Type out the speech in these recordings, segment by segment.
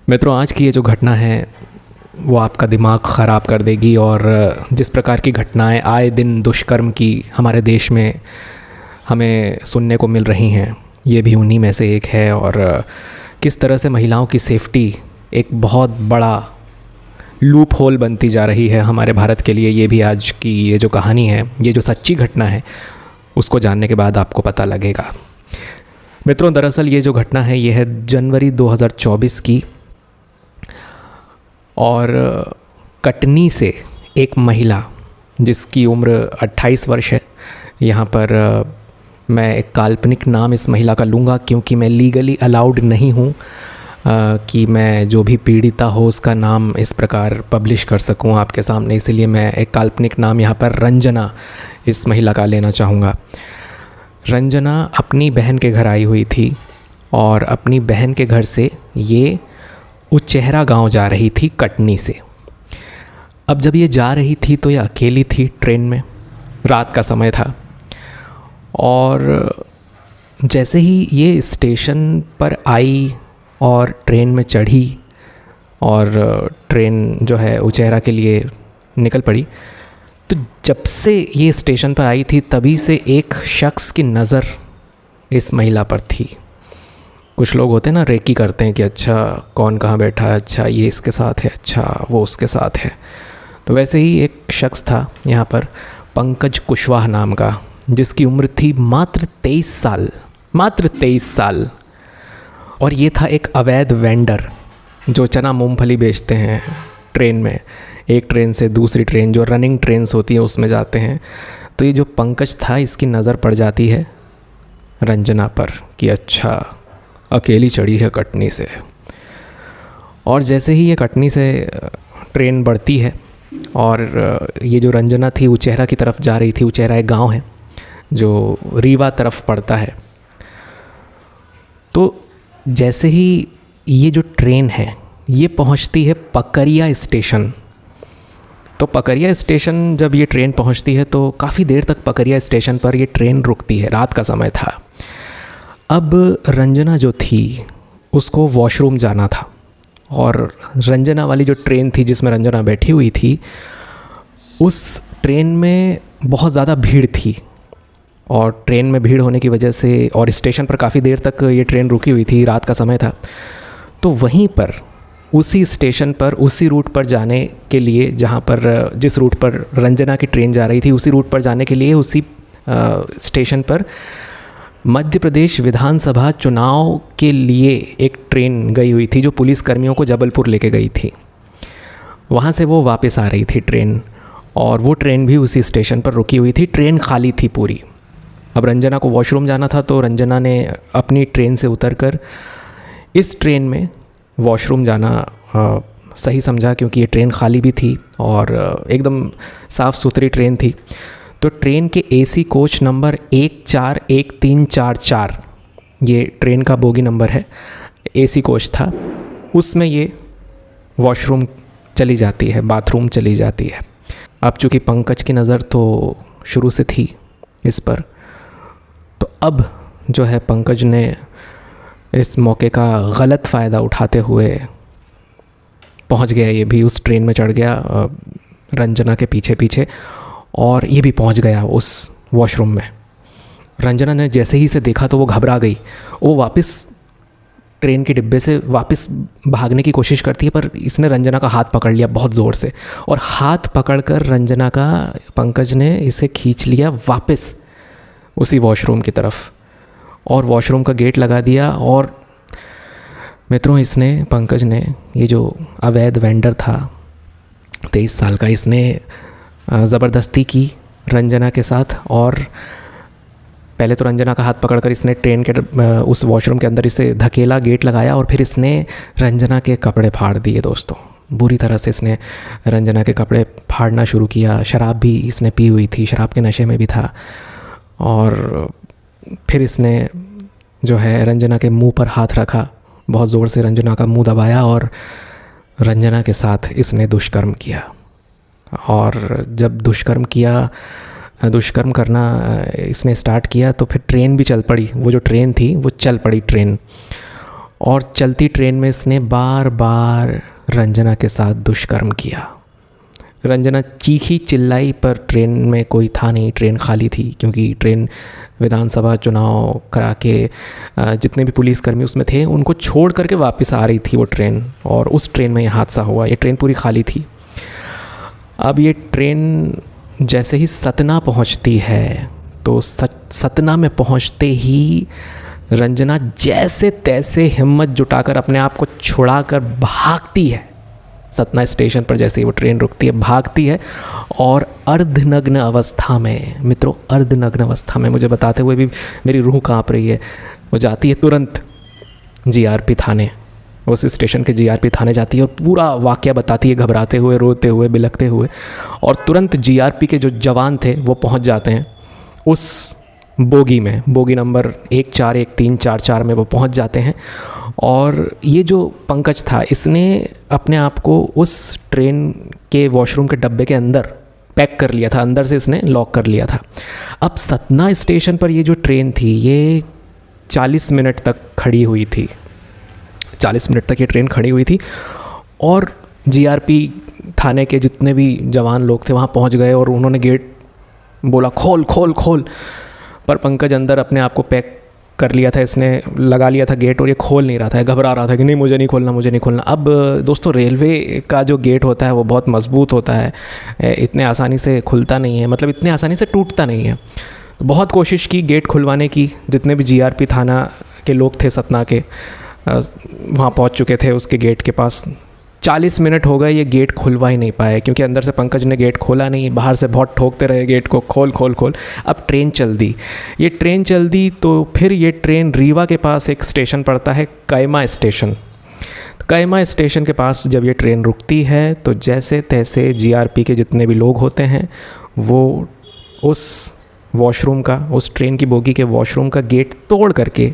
मित्रों, आज की ये जो घटना है वो आपका दिमाग ख़राब कर देगी। और जिस प्रकार की घटनाएं आए दिन दुष्कर्म की हमारे देश में हमें सुनने को मिल रही हैं, ये भी उन्हीं में से एक है। और किस तरह से महिलाओं की सेफ्टी एक बहुत बड़ा लूप होल बनती जा रही है हमारे भारत के लिए, ये भी आज की ये जो कहानी है, ये जो सच्ची घटना है, उसको जानने के बाद आपको पता लगेगा। मित्रों, दरअसल ये जो घटना है ये है जनवरी 2024 की, और कटनी से एक महिला जिसकी उम्र 28 वर्ष है, यहाँ पर मैं एक काल्पनिक नाम इस महिला का लूँगा क्योंकि मैं लीगली अलाउड नहीं हूँ कि मैं जो भी पीड़िता हो उसका नाम इस प्रकार पब्लिश कर सकूँ आपके सामने, इसलिए मैं एक काल्पनिक नाम यहाँ पर रंजना इस महिला का लेना चाहूँगा। रंजना अपनी बहन के घर आई हुई थी और अपनी बहन के घर से ये उचेहरा गांव जा रही थी कटनी से। अब जब ये जा रही थी तो ये अकेली थी ट्रेन में, रात का समय था। और जैसे ही ये स्टेशन पर आई और ट्रेन में चढ़ी और ट्रेन जो है उचेहरा के लिए निकल पड़ी, तो जब से ये स्टेशन पर आई थी तभी से एक शख्स की नज़र इस महिला पर थी। कुछ लोग होते हैं ना, रेकी करते हैं कि अच्छा कौन कहाँ बैठा है, अच्छा ये इसके साथ है, अच्छा वो उसके साथ है। तो वैसे ही एक शख्स था यहाँ पर, पंकज कुशवाहा नाम का, जिसकी उम्र थी मात्र 23 साल। और ये था एक अवैध वेंडर जो चना मूंगफली बेचते हैं ट्रेन में, एक ट्रेन से दूसरी ट्रेन, जो रनिंग ट्रेन्स होती हैं उसमें जाते हैं। तो ये जो पंकज था, इसकी नज़र पड़ जाती है रंजना पर कि अच्छा अकेली चढ़ी है कटनी से। और जैसे ही ये कटनी से ट्रेन बढ़ती है और ये जो रंजना थी उचेहरा की तरफ जा रही थी। उचेहरा एक गांव है जो रीवा तरफ पड़ता है। तो जैसे ही ये जो ट्रेन है ये पहुंचती है पकरिया स्टेशन। तो पकरिया स्टेशन जब ये ट्रेन पहुंचती है तो काफ़ी देर तक पकरिया स्टेशन पर ये ट्रेन रुकती है, रात का समय था। अब रंजना जो थी उसको वॉशरूम जाना था, और रंजना वाली जो ट्रेन थी जिसमें रंजना बैठी हुई थी, उस ट्रेन में बहुत ज़्यादा भीड़ थी। और ट्रेन में भीड़ होने की वजह से और स्टेशन पर काफ़ी देर तक ये ट्रेन रुकी हुई थी, रात का समय था। तो वहीं पर उसी स्टेशन पर, उसी रूट पर जाने के लिए, जहाँ पर जिस रूट पर रंजना की ट्रेन जा रही थी, उसी रूट पर जाने के लिए उसी स्टेशन पर मध्य प्रदेश विधानसभा चुनाव के लिए एक ट्रेन गई हुई थी जो पुलिस कर्मियों को जबलपुर लेके गई थी। वहाँ से वो वापस आ रही थी ट्रेन, और वो ट्रेन भी उसी स्टेशन पर रुकी हुई थी। ट्रेन खाली थी पूरी। अब रंजना को वॉशरूम जाना था तो रंजना ने अपनी ट्रेन से उतरकर इस ट्रेन में वॉशरूम जाना सही समझा, क्योंकि ये ट्रेन खाली भी थी और एकदम साफ़ सुथरी ट्रेन थी। तो ट्रेन के एसी कोच नंबर 141344, ये ट्रेन का बोगी नंबर है, एसी कोच था, उसमें ये वॉशरूम चली जाती है, बाथरूम चली जाती है। अब चूँकि पंकज की नज़र तो शुरू से थी इस पर, तो अब जो है पंकज ने इस मौके का गलत फ़ायदा उठाते हुए पहुंच गया। ये भी उस ट्रेन में चढ़ गया रंजना के पीछे पीछे, और ये भी पहुंच गया उस वॉशरूम में। रंजना ने जैसे ही इसे देखा तो वो घबरा गई। वो वापस ट्रेन के डिब्बे से वापस भागने की कोशिश करती है, पर इसने रंजना का हाथ पकड़ लिया बहुत ज़ोर से, और हाथ पकड़कर रंजना का पंकज ने इसे खींच लिया वापस उसी वॉशरूम की तरफ, और वॉशरूम का गेट लगा दिया। और मित्रों, इसने, पंकज ने, ये जो अवैध वेंडर था 23 साल का, इसने ज़बरदस्ती की रंजना के साथ। और पहले तो रंजना का हाथ पकड़कर इसने ट्रेन के उस वॉशरूम के अंदर इसे धकेला, गेट लगाया, और फिर इसने रंजना के कपड़े फाड़ दिए। दोस्तों, बुरी तरह से इसने रंजना के कपड़े फाड़ना शुरू किया। शराब भी इसने पी हुई थी, शराब के नशे में भी था। और फिर इसने जो है रंजना के मुंह पर हाथ रखा, बहुत ज़ोर से रंजना का मुंह दबाया, और रंजना के साथ इसने दुष्कर्म किया। और जब दुष्कर्म करना इसने स्टार्ट किया तो फिर ट्रेन भी चल पड़ी। वो जो ट्रेन थी वो चल पड़ी ट्रेन, और चलती ट्रेन में इसने बार बार रंजना के साथ दुष्कर्म किया। रंजना चीखी चिल्लाई पर ट्रेन में कोई था नहीं, ट्रेन खाली थी, क्योंकि ट्रेन विधानसभा चुनाव करा के जितने भी पुलिसकर्मी उसमें थे उनको छोड़ करके वापस आ रही थी वो ट्रेन, और उस ट्रेन में ये हादसा हुआ। ये ट्रेन पूरी खाली थी। अब ये ट्रेन जैसे ही सतना पहुंचती है तो सतना में पहुंचते ही रंजना जैसे तैसे हिम्मत जुटाकर अपने आप को छुड़ाकर भागती है। सतना स्टेशन पर जैसे ही वो ट्रेन रुकती है भागती है, और अर्धनग्न अवस्था में, मित्रों अर्धनग्न अवस्था में, मुझे बताते हुए भी मेरी रूह काँप रही है, वो जाती है तुरंत जीआरपी थाने, उस स्टेशन के जीआरपी थाने जाती है और पूरा वाक़या बताती है, घबराते हुए, रोते हुए, बिलखते हुए। और तुरंत जीआरपी के जो जवान थे वो पहुंच जाते हैं उस बोगी में, बोगी नंबर 141344 में वो पहुंच जाते हैं। और ये जो पंकज था इसने अपने आप को उस ट्रेन के वॉशरूम के डब्बे के अंदर पैक कर लिया था, अंदर से इसने लॉक कर लिया था। अब सतना स्टेशन पर ये जो ट्रेन थी ये 40 मिनट तक खड़ी हुई थी, 40 मिनट तक ये ट्रेन खड़ी हुई थी, और जीआरपी थाने के जितने भी जवान लोग थे वहाँ पहुँच गए और उन्होंने गेट बोला खोल खोल खोल, पर पंकज अंदर अपने आप को पैक कर लिया था, इसने लगा लिया था गेट, और ये खोल नहीं रहा था, घबरा रहा था कि नहीं मुझे नहीं खोलना, मुझे नहीं खोलना। अब दोस्तों रेलवे का जो गेट होता है वो बहुत मजबूत होता है, इतने आसानी से खुलता नहीं है, मतलब इतने आसानी से टूटता नहीं है। बहुत कोशिश की गेट खुलवाने की, जितने भी जीआरपी थाना के लोग थे सतना के वहाँ पहुँच चुके थे उसके गेट के पास। 40 मिनट हो गए, ये गेट खुलवा ही नहीं पाए, क्योंकि अंदर से पंकज ने गेट खोला नहीं, बाहर से बहुत ठोकते रहे गेट को, खोल खोल खोल। अब ट्रेन चल दी, ये ट्रेन चल दी तो फिर ये ट्रेन रीवा के पास एक स्टेशन पड़ता है, कैमा स्टेशन। तो कैमा स्टेशन के पास जब ये ट्रेन रुकती है तो जैसे तैसे जीआरपी के जितने भी लोग होते हैं वो उस वॉशरूम का, उस ट्रेन की बोगी के वॉशरूम का गेट तोड़ करके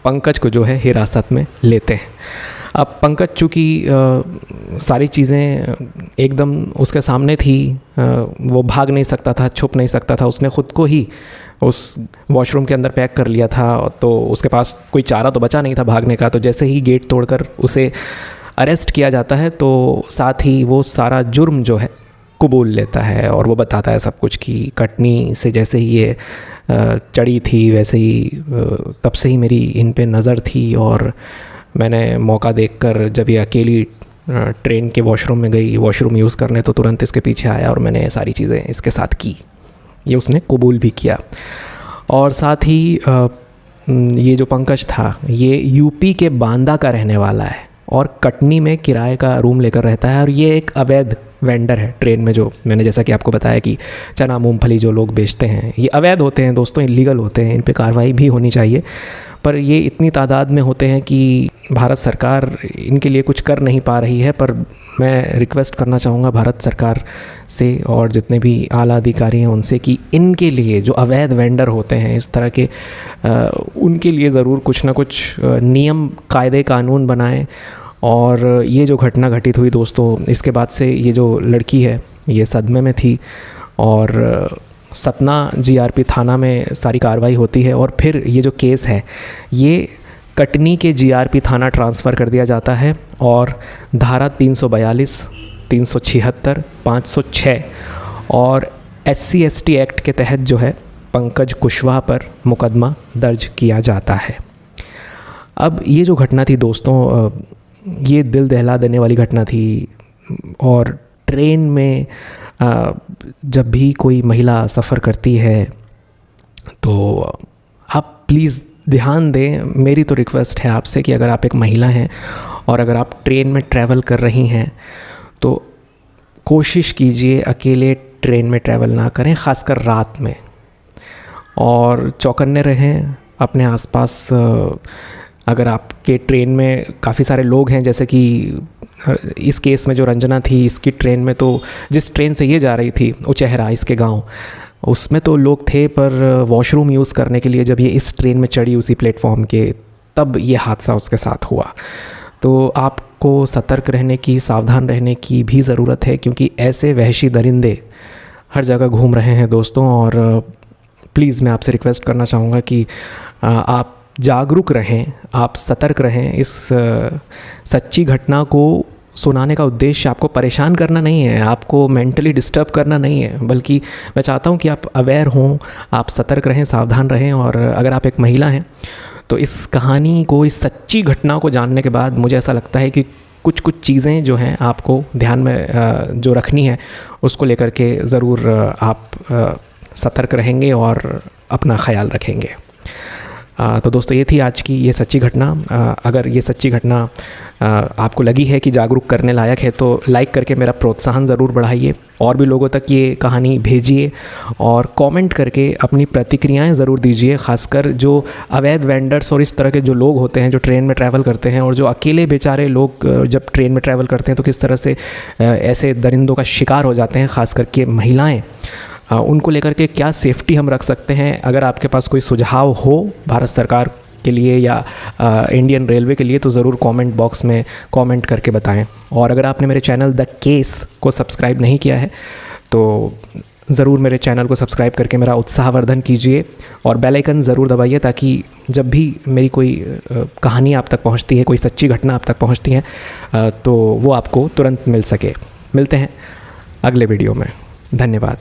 पंकज को जो है हिरासत में लेते हैं। अब पंकज चूँकि सारी चीज़ें एकदम उसके सामने थी, वो भाग नहीं सकता था, छुप नहीं सकता था, उसने ख़ुद को ही उस वॉशरूम के अंदर पैक कर लिया था, तो उसके पास कोई चारा तो बचा नहीं था भागने का। तो जैसे ही गेट तोड़कर उसे अरेस्ट किया जाता है तो साथ ही वो सारा जुर्म जो है कबूल लेता है, और वो बताता है सब कुछ कि कटनी से जैसे ही ये चढ़ी थी वैसे ही तब से ही मेरी इन पे नज़र थी, और मैंने मौका देखकर जब ये अकेली ट्रेन के वॉशरूम में गई वॉशरूम यूज़ करने तो तुरंत इसके पीछे आया और मैंने सारी चीज़ें इसके साथ की। ये उसने कबूल भी किया। और साथ ही ये जो पंकज था ये यूपी के बांदा का रहने वाला है और कटनी में किराए का रूम लेकर रहता है, और ये एक अवैध वेंडर है ट्रेन में। जो मैंने जैसा कि आपको बताया कि चना मूंगफली जो लोग बेचते हैं ये अवैध होते हैं दोस्तों, इलीगल होते हैं, इन पे कार्रवाई भी होनी चाहिए, पर ये इतनी तादाद में होते हैं कि भारत सरकार इनके लिए कुछ कर नहीं पा रही है। पर मैं रिक्वेस्ट करना चाहूँगा भारत सरकार से और जितने भी आला अधिकारी हैं उनसे कि इनके लिए जो अवैध वेंडर होते हैं इस तरह के उनके लिए ज़रूर कुछ ना कुछ नियम कायदे कानून बनाएं। और ये जो घटना घटित हुई दोस्तों, इसके बाद से ये जो लड़की है ये सदमे में थी, और सतना जीआरपी थाना में सारी कार्रवाई होती है, और फिर ये जो केस है ये कटनी के जीआरपी थाना ट्रांसफ़र कर दिया जाता है, और धारा 342, 376, 506 और SC/ST एक्ट के तहत जो है पंकज कुशवाहा पर मुकदमा दर्ज किया जाता है। अब ये जो घटना थी दोस्तों ये दिल दहला देने वाली घटना थी, और ट्रेन में जब भी कोई महिला सफ़र करती है तो आप प्लीज़ ध्यान दें। मेरी तो रिक्वेस्ट है आपसे कि अगर आप एक महिला हैं और अगर आप ट्रेन में ट्रैवल कर रही हैं तो कोशिश कीजिए अकेले ट्रेन में ट्रैवल ना करें, ख़ासकर रात में, और चौकन्ने रहें अपने आसपास। अगर आपके ट्रेन में काफ़ी सारे लोग हैं, जैसे कि इस केस में जो रंजना थी इसकी ट्रेन में, तो जिस ट्रेन से ये जा रही थी उचेहरा इसके गांव, उसमें तो लोग थे, पर वॉशरूम यूज़ करने के लिए जब ये इस ट्रेन में चढ़ी उसी प्लेटफॉर्म के, तब ये हादसा उसके साथ हुआ। तो आपको सतर्क रहने की, सावधान रहने की भी ज़रूरत है, क्योंकि ऐसे वहशी दरिंदे हर जगह घूम रहे हैं दोस्तों। और प्लीज़ मैं आपसे रिक्वेस्ट करना चाहूँगा कि आप जागरूक रहें, आप सतर्क रहें। इस सच्ची घटना को सुनाने का उद्देश्य आपको परेशान करना नहीं है, आपको मेंटली डिस्टर्ब करना नहीं है, बल्कि मैं चाहता हूँ कि आप अवेयर हों, आप सतर्क रहें, सावधान रहें। और अगर आप एक महिला हैं तो इस कहानी को, इस सच्ची घटना को जानने के बाद मुझे ऐसा लगता है कि कुछ कुछ चीज़ें जो हैं आपको ध्यान में जो रखनी है उसको लेकर के ज़रूर आप सतर्क रहेंगे और अपना ख्याल रखेंगे। तो दोस्तों, ये थी आज की ये सच्ची घटना। अगर ये सच्ची घटना आपको लगी है कि जागरूक करने लायक है तो लाइक करके मेरा प्रोत्साहन ज़रूर बढ़ाइए, और भी लोगों तक ये कहानी भेजिए और कमेंट करके अपनी प्रतिक्रियाएं ज़रूर दीजिए। ख़ासकर जो अवैध वेंडर्स और इस तरह के जो लोग होते हैं जो ट्रेन में ट्रैवल करते हैं, और जो अकेले बेचारे लोग जब ट्रेन में ट्रैवल करते हैं तो किस तरह से ऐसे दरिंदों का शिकार हो जाते हैं, ख़ास करके महिलाएँ, उनको लेकर के क्या सेफ्टी हम रख सकते हैं। अगर आपके पास कोई सुझाव हो भारत सरकार के लिए या इंडियन रेलवे के लिए तो ज़रूर कमेंट बॉक्स में कमेंट करके बताएं। और अगर आपने मेरे चैनल द केस को सब्सक्राइब नहीं किया है तो ज़रूर मेरे चैनल को सब्सक्राइब करके मेरा उत्साहवर्धन कीजिए और बेल आइकन ज़रूर दबाइए, ताकि जब भी मेरी कोई कहानी आप तक पहुंचती है, कोई सच्ची घटना आप तक पहुंचती है तो वो आपको तुरंत मिल सके। मिलते हैं अगले वीडियो में। धन्यवाद।